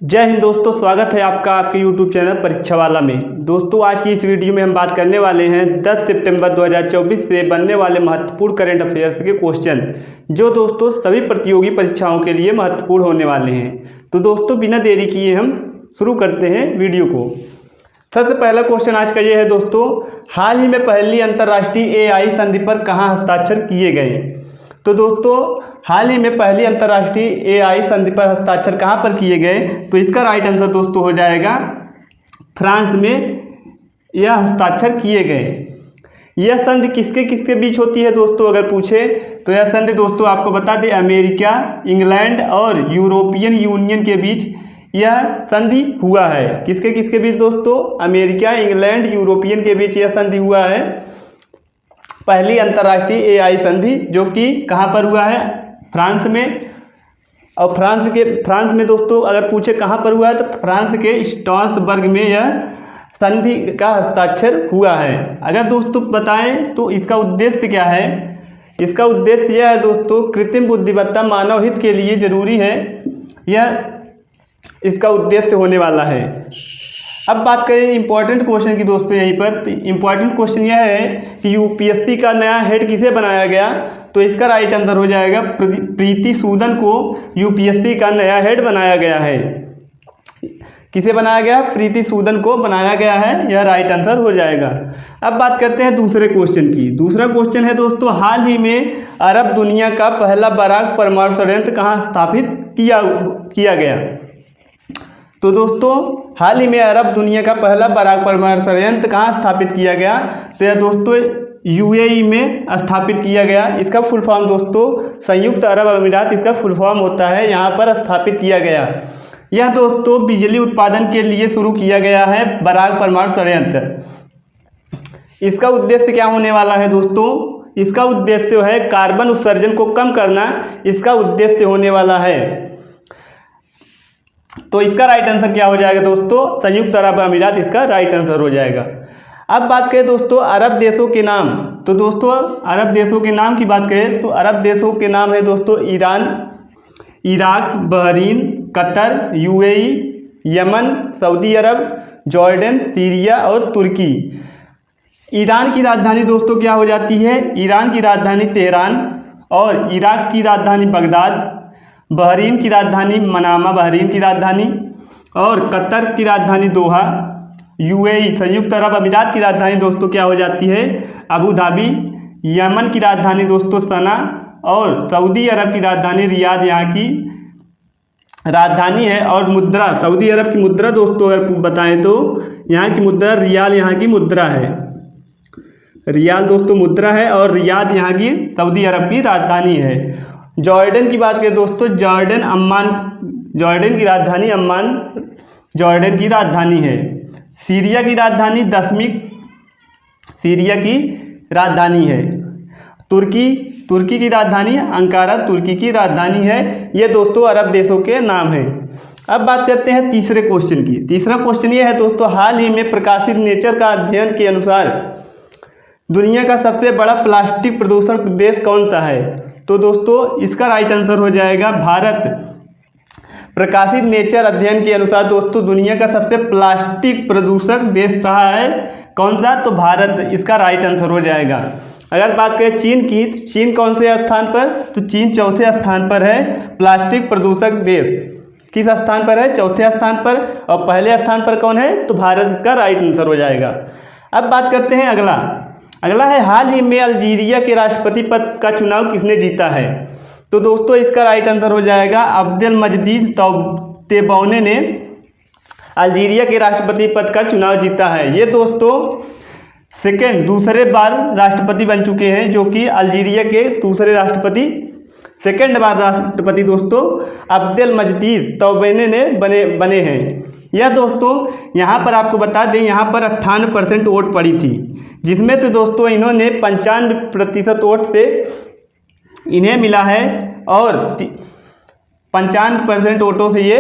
जय हिंद दोस्तों, स्वागत है आपका आपके YouTube चैनल परीक्षा वाला में। दोस्तों आज की इस वीडियो में हम बात करने वाले हैं 10 सितंबर 2024 से बनने वाले महत्वपूर्ण करंट अफेयर्स के क्वेश्चन, जो दोस्तों सभी प्रतियोगी परीक्षाओं के लिए महत्वपूर्ण होने वाले हैं। तो दोस्तों बिना देरी किए हम शुरू करते हैं वीडियो को। सबसे पहला क्वेश्चन आज का ये है दोस्तों, हाल ही में पहली अंतर्राष्ट्रीय AI संधि पर कहाँ हस्ताक्षर किए गए। तो दोस्तों हाल ही में पहली अंतर्राष्ट्रीय AI संधि पर हस्ताक्षर कहाँ पर किए गए, तो इसका राइट आंसर दोस्तों हो जाएगा फ्रांस में यह हस्ताक्षर किए गए। यह संधि किसके किसके बीच होती है दोस्तों, अगर पूछे तो यह संधि दोस्तों आपको बता दें अमेरिका, इंग्लैंड और यूरोपियन यूनियन के बीच यह संधि हुआ है। किसके किसके बीच दोस्तों, अमेरिका, इंग्लैंड, यूरोपियन के बीच यह संधि हुआ है, पहली अंतर्राष्ट्रीय AI संधि, जो कि कहाँ पर हुआ है, फ्रांस में। और फ्रांस में दोस्तों अगर पूछे कहाँ पर हुआ है तो फ्रांस के स्ट्रासबर्ग में यह संधि का हस्ताक्षर हुआ है। अगर दोस्तों बताएं तो इसका उद्देश्य क्या है, इसका उद्देश्य यह है दोस्तों, कृत्रिम बुद्धिमत्ता मानव हित के लिए जरूरी है, यह इसका उद्देश्य होने वाला है। अब बात करें इंपॉर्टेंट क्वेश्चन की दोस्तों, यहीं पर तो इंपॉर्टेंट क्वेश्चन यह है कि UPSC का नया हेड किसे बनाया गया, तो इसका राइट आंसर हो जाएगा प्रीति सूदन को UPSC का नया हेड बनाया गया है। किसे बनाया गया, प्रीति सूदन को बनाया गया है, यह राइट आंसर हो जाएगा। अब बात करते हैं दूसरे क्वेश्चन की। दूसरा क्वेश्चन है दोस्तों, हाल ही में अरब दुनिया का पहला बराक परमाणु संयंत्र कहाँ स्थापित किया गया। तो दोस्तों हाल ही में अरब दुनिया का पहला बराक परमाणु संयंत्र कहाँ स्थापित किया गया, तो यह दोस्तों UAE में स्थापित किया गया। इसका फुल फॉर्म दोस्तों संयुक्त अरब अमीरात इसका फुल फॉर्म होता है, यहाँ पर स्थापित किया गया। यह दोस्तों बिजली उत्पादन के लिए शुरू किया गया है बराक परमाणु संयंत्र। इसका उद्देश्य क्या होने वाला है दोस्तों, इसका उद्देश्य है कार्बन उत्सर्जन को कम करना, इसका उद्देश्य होने वाला है। तो इसका राइट आंसर क्या हो जाएगा दोस्तों, संयुक्त अरब अमीरात इसका राइट आंसर हो जाएगा। अब बात करें दोस्तों अरब देशों के नाम, तो दोस्तों अरब देशों के नाम की बात करें तो अरब देशों के नाम है दोस्तों Iran, Iraq, Bahrain, Qatar, UAE, Yemen, Saudi Arab, Jordan, Syria और तुर्की। ईरान की राजधानी दोस्तों क्या हो जाती है, ईरान की राजधानी तेहरान, और इराक की राजधानी बगदाद, बहरीन की राजधानी मनामा, बहरीन की राजधानी, और कतर की राजधानी दोहा, UAE संयुक्त अरब अमीरात की राजधानी दोस्तों क्या हो जाती है, अबू धाबी, यमन की राजधानी दोस्तों सना, और सऊदी अरब की राजधानी रियाद यहाँ की राजधानी है। और मुद्रा, सऊदी अरब की मुद्रा दोस्तों अगर बताएं तो यहाँ की मुद्रा रियाल यहाँ की मुद्रा है, रियाल दोस्तों मुद्रा है, और रियाद यहाँ की सऊदी अरब की राजधानी है। जॉर्डन की बात करें दोस्तों, जॉर्डन अम्मान, जॉर्डन की राजधानी अम्मान जॉर्डन की राजधानी है। सीरिया की राजधानी दशमिक सीरिया की राजधानी है। तुर्की की राजधानी अंकारा तुर्की की राजधानी है। ये दोस्तों अरब देशों के नाम हैं। अब बात करते हैं तीसरे क्वेश्चन की। तीसरा क्वेश्चन ये है दोस्तों, हाल ही में प्रकाशित नेचर का अध्ययन के अनुसार दुनिया का सबसे बड़ा प्लास्टिक प्रदूषण देश कौन सा है, तो दोस्तों इसका राइट आंसर हो जाएगा भारत। प्रकाशित नेचर अध्ययन के अनुसार दोस्तों दुनिया का सबसे प्लास्टिक प्रदूषक देश रहा है कौन सा, तो भारत इसका राइट आंसर हो जाएगा। अगर बात करें चीन की, तो चीन कौन से स्थान पर, तो चीन चौथे स्थान पर है प्लास्टिक प्रदूषक देश। किस स्थान पर है, चौथे स्थान पर, और पहले स्थान पर कौन है, तो भारत का राइट आंसर हो जाएगा। अब बात करते हैं अगला है, हाल ही में अल्जीरिया के राष्ट्रपति पद का चुनाव किसने जीता है, तो दोस्तों इसका राइट आंसर हो जाएगा अब्देल मजीद तेब्बौने ने अल्जीरिया के राष्ट्रपति पद का चुनाव जीता है। ये दोस्तों दूसरे बार राष्ट्रपति बन चुके हैं, जो कि अल्जीरिया के दूसरे राष्ट्रपति, सेकेंड बार राष्ट्रपति दोस्तों अब्देल मजीद तेब्बौने ने बने हैं। यह दोस्तों यहाँ पर आपको बता दें, यहाँ पर 98% वोट पड़ी थी, जिसमें से दोस्तों इन्होंने 95% वोट से इन्हें मिला है, और 95% वोटों से ये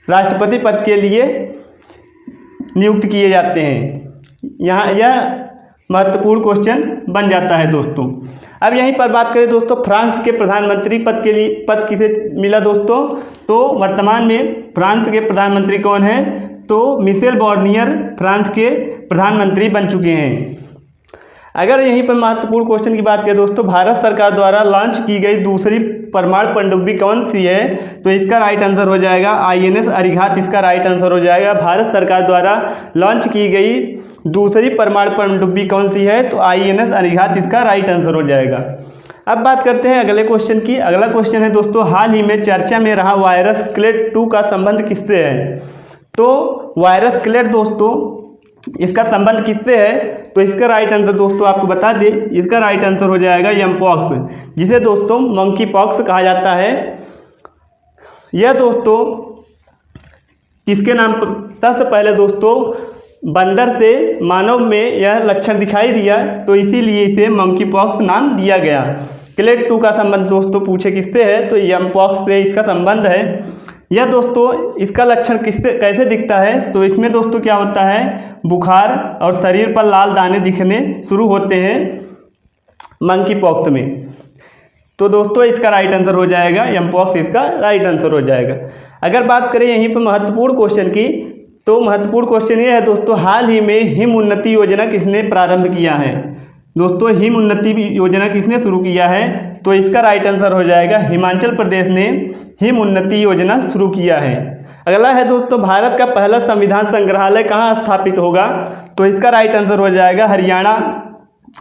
राष्ट्रपति पद के लिए नियुक्त किए जाते हैं। यहाँ यह महत्वपूर्ण क्वेश्चन बन जाता है दोस्तों। अब यहीं पर बात करें दोस्तों फ्रांस के प्रधानमंत्री पद किसे मिला दोस्तों, तो वर्तमान में फ्रांस के प्रधानमंत्री कौन हैं, तो मिशेल बार्नियर फ्रांस के प्रधानमंत्री बन चुके हैं। अगर यहीं पर महत्वपूर्ण क्वेश्चन की बात करें दोस्तों, भारत सरकार द्वारा लॉन्च की गई दूसरी परमाणु पनडुब्बी कौन सी है, तो इसका राइट आंसर हो जाएगा INS अरिहंत, इसका राइट आंसर हो जाएगा। भारत सरकार द्वारा लॉन्च की गई दूसरी परमाणु पनडुब्बी कौन सी है, तो INS अरिहंत, इसका राइट आंसर हो जाएगा। अब बात करते हैं अगले क्वेश्चन की। अगला क्वेश्चन है दोस्तों, हाल ही में चर्चा में रहा वायरस क्लेड 2 का संबंध किससे है, तो वायरस क्लेड दोस्तों इसका संबंध किससे है, तो इसका राइट आंसर दोस्तों आपको बता दें, इसका राइट आंसर हो जाएगा एमपॉक्स, जिसे दोस्तों मंकी पॉक्स कहा जाता है। यह दोस्तों किसके नाम पर, सबसे पहले दोस्तों बंदर से मानव में यह लक्षण दिखाई दिया, तो इसीलिए इसे मंकी पॉक्स नाम दिया गया। क्लेड 2 का संबंध दोस्तों पूछे किससे है, तो एमपॉक्स से इसका संबंध है। यह दोस्तों इसका लक्षण कैसे दिखता है, तो इसमें दोस्तों क्या होता है, बुखार और शरीर पर लाल दाने दिखने शुरू होते हैं मंकी पॉक्स में। तो दोस्तों इसका राइट आंसर हो जाएगा एमपॉक्स, इसका राइट आंसर हो जाएगा। अगर बात करें यहीं पर महत्वपूर्ण क्वेश्चन की, तो महत्वपूर्ण क्वेश्चन ये है दोस्तों, हाल ही में हिम उन्नति योजना किसने प्रारंभ किया है, दोस्तों हिम उन्नति योजना किसने शुरू किया है, तो इसका राइट आंसर हो जाएगा हिमाचल प्रदेश ने हिम उन्नति योजना शुरू किया है। अगला है दोस्तों, भारत का पहला संविधान संग्रहालय कहाँ स्थापित होगा, तो इसका राइट आंसर हो जाएगा हरियाणा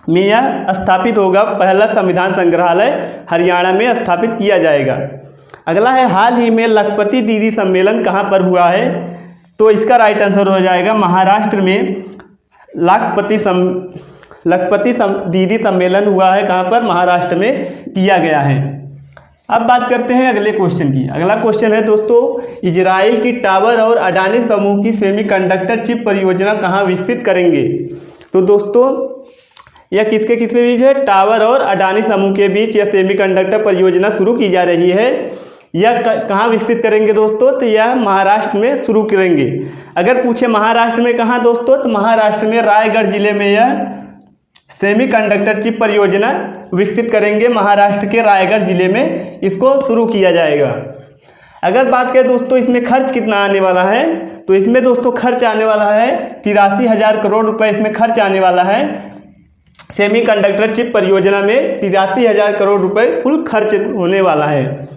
में यह स्थापित होगा। पहला संविधान संग्रहालय हरियाणा में स्थापित किया जाएगा। अगला है, हाल ही में लखपति दीदी सम्मेलन कहाँ पर हुआ है, तो इसका राइट आंसर हो जाएगा महाराष्ट्र में लखपति दीदी सम्मेलन हुआ है, कहाँ पर, महाराष्ट्र में किया गया है। अब बात करते हैं अगले क्वेश्चन की। अगला क्वेश्चन है दोस्तों, इजराइल की टावर और अडानी समूह की सेमीकंडक्टर चिप परियोजना कहाँ विकसित करेंगे, तो दोस्तों यह किसके बीच है, टावर और अडानी समूह के बीच यह सेमीकंडक्टर परियोजना शुरू की जा रही है। यह कहाँ विकसित करेंगे दोस्तों, तो यह महाराष्ट्र में शुरू करेंगे। अगर पूछे महाराष्ट्र में कहाँ दोस्तों, तो महाराष्ट्र में रायगढ़ जिले में यह सेमीकंडक्टर चिप परियोजना विकसित करेंगे। महाराष्ट्र के रायगढ़ जिले में इसको शुरू किया जाएगा। अगर बात करें दोस्तों इसमें खर्च कितना आने वाला है, तो इसमें दोस्तों खर्च आने वाला है 83,000 करोड़ रुपए इसमें खर्च आने वाला है। सेमीकंडक्टर चिप परियोजना में 83,000 करोड़ रुपए कुल खर्च होने वाला है।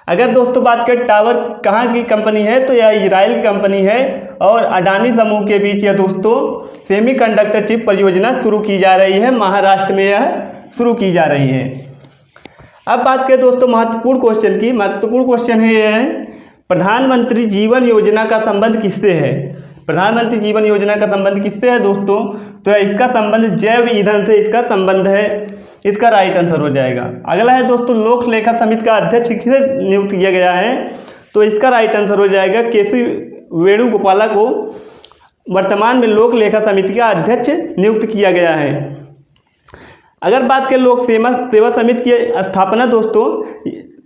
अगर दोस्तों बात करें टावर कहाँ की कंपनी है, तो यह इजराइल की कंपनी है और अडानी समूह के बीच यह दोस्तों सेमीकंडक्टर चिप परियोजना शुरू की जा रही है। महाराष्ट्र में यह शुरू की जा रही है। अब बात करें दोस्तों महत्वपूर्ण क्वेश्चन की। महत्वपूर्ण क्वेश्चन है यह है, प्रधानमंत्री जीवन योजना का संबंध किससे है, प्रधानमंत्री जीवन योजना का संबंध किससे है दोस्तों, तो इसका संबंध जैव ईंधन से इसका संबंध है। इसका राइट आंसर हो जाएगा। अगला है दोस्तों, लोक लेखा समिति का अध्यक्ष किसे नियुक्त किया गया है, तो इसका राइट आंसर हो जाएगा केसी वेणुगोपाला को वर्तमान में लोक लेखा समिति का अध्यक्ष नियुक्त किया गया है। अगर बात करें लोक सेवा समिति की स्थापना दोस्तों,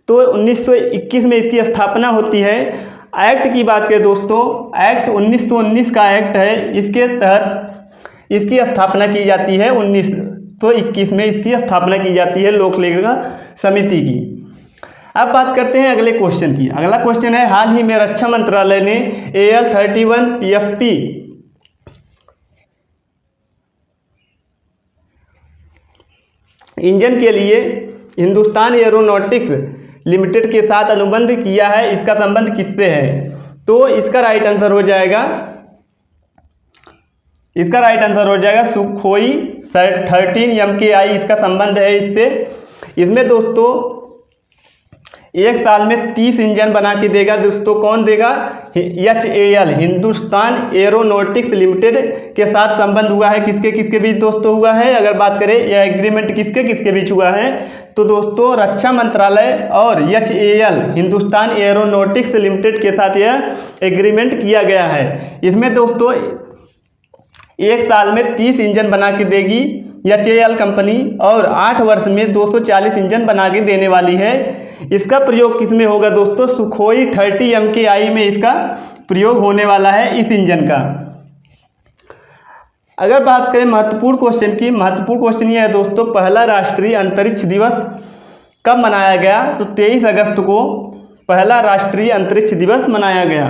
तो 1921 में इसकी स्थापना होती है। एक्ट की बात करें दोस्तों, एक्ट 1919 का एक्ट है, इसके तहत इसकी स्थापना की जाती है। 1921 में इसकी स्थापना की जाती है लोक लेखा समिति की। अब बात करते हैं अगले क्वेश्चन की। अगला क्वेश्चन है, हाल ही में रक्षा मंत्रालय ने AL-31 PFP इंजन के लिए हिंदुस्तान एरोनॉटिक्स लिमिटेड के साथ अनुबंध किया है। इसका संबंध किससे है, तो इसका राइट आंसर हो जाएगा, इसका राइट आंसर हो जाएगा सुखोई 13 MKI इसका संबंध है इससे। इसमें दोस्तों एक साल में 30 इंजन बना के देगा दोस्तों। कौन देगा, HAL हिंदुस्तान एरोनॉटिक्स लिमिटेड के साथ संबंध हुआ है। किसके बीच दोस्तों हुआ है, अगर बात करें यह एग्रीमेंट किसके बीच हुआ है, तो दोस्तों रक्षा मंत्रालय और HAL हिंदुस्तान एरोनॉटिक्स लिमिटेड के साथ यह एग्रीमेंट किया गया है। इसमें दोस्तों एक साल में 30 इंजन बना के देगी HAL कंपनी और 8 वर्ष में 240 इंजन बना के देने वाली है। इसका प्रयोग किस में होगा दोस्तों, सुखोई 30 MKI में इसका प्रयोग होने वाला है इस इंजन का। अगर बात करें महत्वपूर्ण क्वेश्चन की, महत्वपूर्ण क्वेश्चन ये है दोस्तों, पहला राष्ट्रीय अंतरिक्ष दिवस कब मनाया गया? तो 23 अगस्त को पहला राष्ट्रीय अंतरिक्ष दिवस मनाया गया।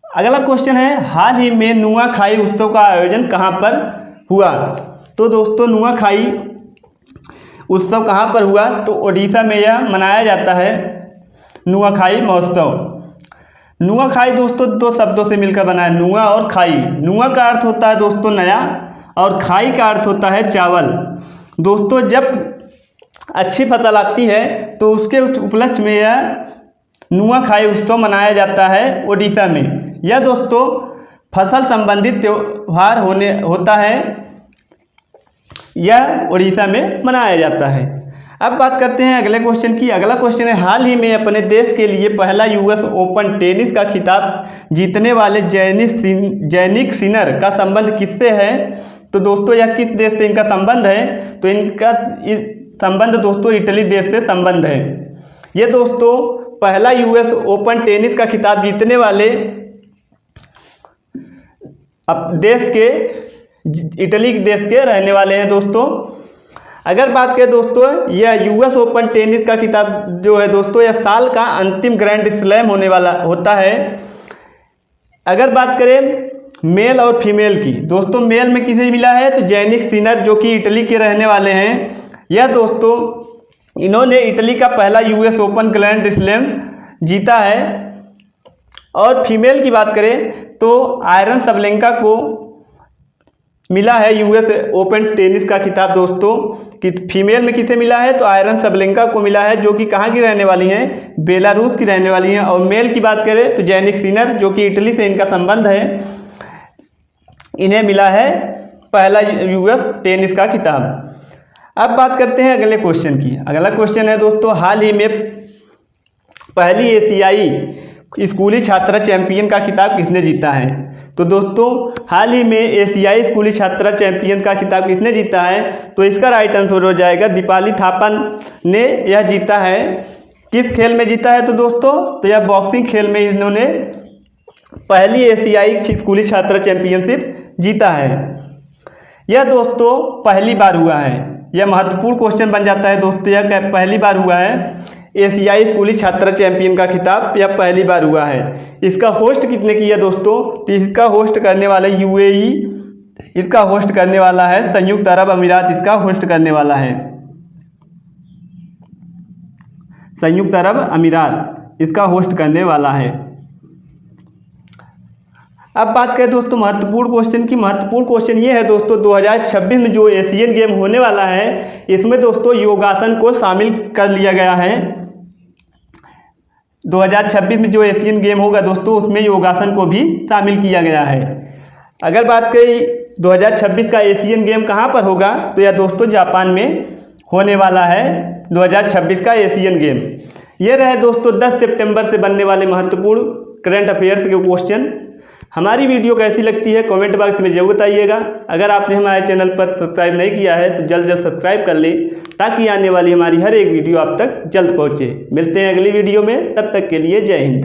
अगला क्वेश्चन है, हाल ही में नुआखाई उत्सव का आयोजन कहाँ पर हुआ? तो दोस्तों नुआखाई उत्सव कहाँ पर हुआ? तो ओडिशा में यह मनाया जाता है नुआखाई महोत्सव। नुआखाई दोस्तों दो शब्दों से मिलकर बना है, नुआ और खाई। नुआ का अर्थ होता है दोस्तों नया और खाई का अर्थ होता है चावल। दोस्तों जब अच्छी फसल आती है तो उसके उपलक्ष्य में यह नुआखाई उत्सव मनाया जाता है ओडिशा में। यह दोस्तों फसल संबंधित त्यौहार होता है, यह ओडिशा में मनाया जाता है। अब बात करते हैं अगले क्वेश्चन की। अगला क्वेश्चन है, हाल ही में अपने देश के लिए पहला यूएस ओपन टेनिस का खिताब जीतने वाले जैनिक सिनर का संबंध किससे है? तो दोस्तों यह किस देश से इनका संबंध है? तो इनका संबंध दोस्तों इटली देश से संबंध है। ये दोस्तों पहला यूएस ओपन टेनिस का खिताब जीतने वाले देश के इटली देश के रहने वाले हैं दोस्तों। अगर बात करें दोस्तों, यह यूएस ओपन टेनिस का खिताब जो है दोस्तों, यह साल का अंतिम ग्रैंड स्लैम होने वाला होता है। अगर बात करें मेल और फीमेल की, दोस्तों मेल में किसे मिला है? तो जैनिक सिनर जो कि इटली के रहने वाले हैं। यह दोस्तों इन्होंने इटली का पहला यूएस ओपन ग्रैंड स्लैम जीता है। और फीमेल की बात करें तो आयरन सबलेंका को मिला है यूएस ओपन टेनिस का खिताब दोस्तों। कि फीमेल में किसे मिला है? तो आयरन सबलेंका को मिला है, जो कि कहाँ की रहने वाली हैं? बेलारूस की रहने वाली हैं। और मेल की बात करें तो जैनिक सिनर जो कि इटली से इनका संबंध है, इन्हें मिला है पहला यूएस टेनिस का खिताब। अब बात करते हैं अगले क्वेश्चन की। अगला क्वेश्चन है दोस्तों, हाल ही में पहली एशियाई स्कूली छात्रा चैंपियन का खिताब किसने जीता है? तो दोस्तों हाल ही में एशियाई स्कूली छात्रा चैंपियन का खिताब किसने जीता है? तो इसका राइट आंसर हो जाएगा दीपाली थापा ने यह जीता है। किस खेल में जीता है? तो दोस्तों तो यह बॉक्सिंग खेल में इन्होंने पहली एशियाई स्कूली छात्रा चैंपियनशिप जीता है। यह दोस्तों पहली बार हुआ है। यह महत्वपूर्ण क्वेश्चन बन जाता है दोस्तों, यह पहली बार हुआ है एशियाई स्कूली छात्रा चैंपियन का खिताब, यह पहली बार हुआ है। इसका होस्ट कितने किया दोस्तों? तो इसका होस्ट करने वाला यूएई, इसका होस्ट करने वाला है संयुक्त अरब अमीरात, इसका होस्ट करने वाला है संयुक्त अरब अमीरात, इसका होस्ट करने वाला है। अब बात करें दोस्तों महत्वपूर्ण क्वेश्चन की। महत्वपूर्ण क्वेश्चन ये है दोस्तों, 2026 में जो एशियन गेम होने वाला है, इसमें दोस्तों योगासन को शामिल कर लिया गया है। 2026 में जो एशियन गेम होगा दोस्तों, उसमें योगासन को भी शामिल किया गया है। अगर बात करें 2026 का एशियन गेम कहाँ पर होगा, तो यह दोस्तों जापान में होने वाला है 2026 का एशियन गेम। ये रहे दोस्तों 10 सितंबर से बनने वाले महत्वपूर्ण करंट अफेयर्स के क्वेश्चन। हमारी वीडियो कैसी लगती है कमेंट बॉक्स में जरूर बताइएगा। अगर आपने हमारे चैनल पर सब्सक्राइब नहीं किया है तो जल्द से सब्सक्राइब कर लें, ताकि आने वाली हमारी हर एक वीडियो आप तक जल्द पहुँचे। मिलते हैं अगली वीडियो में, तब तक के लिए जय हिंद।